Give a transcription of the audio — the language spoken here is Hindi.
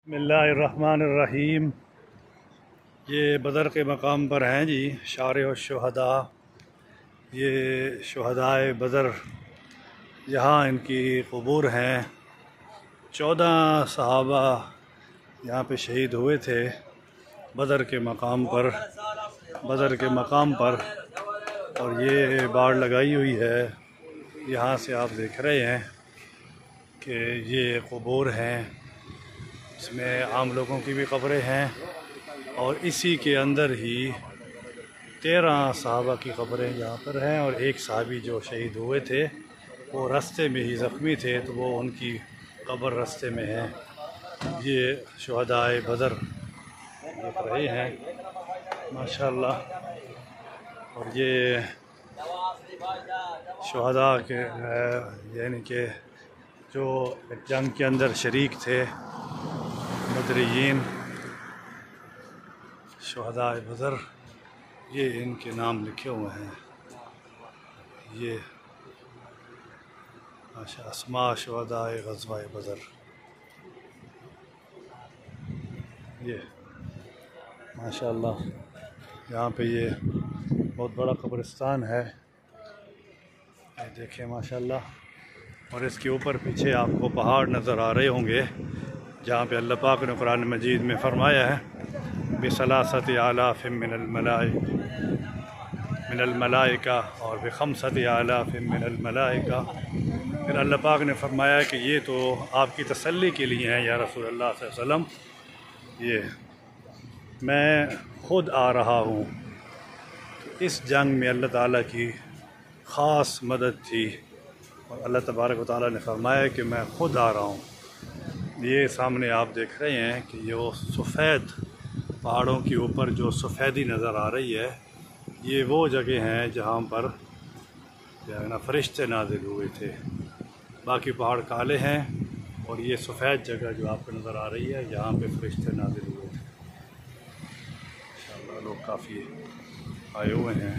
बिस्मिल्लाहिर्रहमानिर्रहीम। ये बदर के मकाम पर हैं जी शार व शुहदा। ये शुहदाए बदर, यहाँ इनकी क़ुबूर हैं। 14 सहाबा यहाँ पे शहीद हुए थे बदर के मकाम पर। और ये बाड़ लगाई हुई है। यहाँ से आप देख रहे हैं कि ये क़ुबूर हैं, इसमें आम लोगों की भी कब्रें हैं और इसी के अंदर ही 13 सहाबा की कब्रें यहाँ पर हैं। और एक सहाबी जो शहीद हुए थे वो रास्ते में ही ज़ख्मी थे, तो वो उनकी कब्र रास्ते में है। ये शुहदाए बदर देख रहे हैं माशाअल्लाह। और ये शुहदा के यानी कि जो जंग के अंदर शरीक थे, बदरियीन शुहदाए बदर, ये इनके नाम लिखे हुए हैं। ये माशा अस्मा शुहदाए ग़ज़वाए बदर, ये माशाअल्लाह। यहाँ पे ये बहुत बड़ा कब्रिस्तान है, ये देखें माशाअल्लाह। और इसके ऊपर पीछे आपको पहाड़ नज़र आ रहे होंगे, जहाँ पे अल्लाह पाक ने कुरान मजीद में फ़रमाया है बिसलासति आलाफ़िम मिनल मलाइका और बिखमसति आलाफ़िम मिनल मलाइका। फिर अल्लाह पाक ने फ़रमाया कि ये तो आपकी तसल्ली के लिए हैं या रसूल अल्लाह सल्लल्लाहु अलैहि वसल्लम, ये मैं ख़ुद आ रहा हूँ। तो इस जंग में अल्लाह ताला की ख़ास मदद थी और अल्लाह तबारक व तआला ने फ़रमाया कि मैं ख़ुद आ रहा हूँ। ये सामने आप देख रहे हैं कि ये सफ़ेद पहाड़ों के ऊपर जो सफ़ेदी नज़र आ रही है, ये वो जगह हैं जहाँ पर जो है ना फरिश्ते नाज़िल हुए थे। बाकी पहाड़ काले हैं और ये सफ़ेद जगह जो आपको नज़र आ रही है, यहाँ पे फरिश्ते नाज़िल हुए थे। इंशाअल्लाह लोग काफ़ी आए हुए हैं।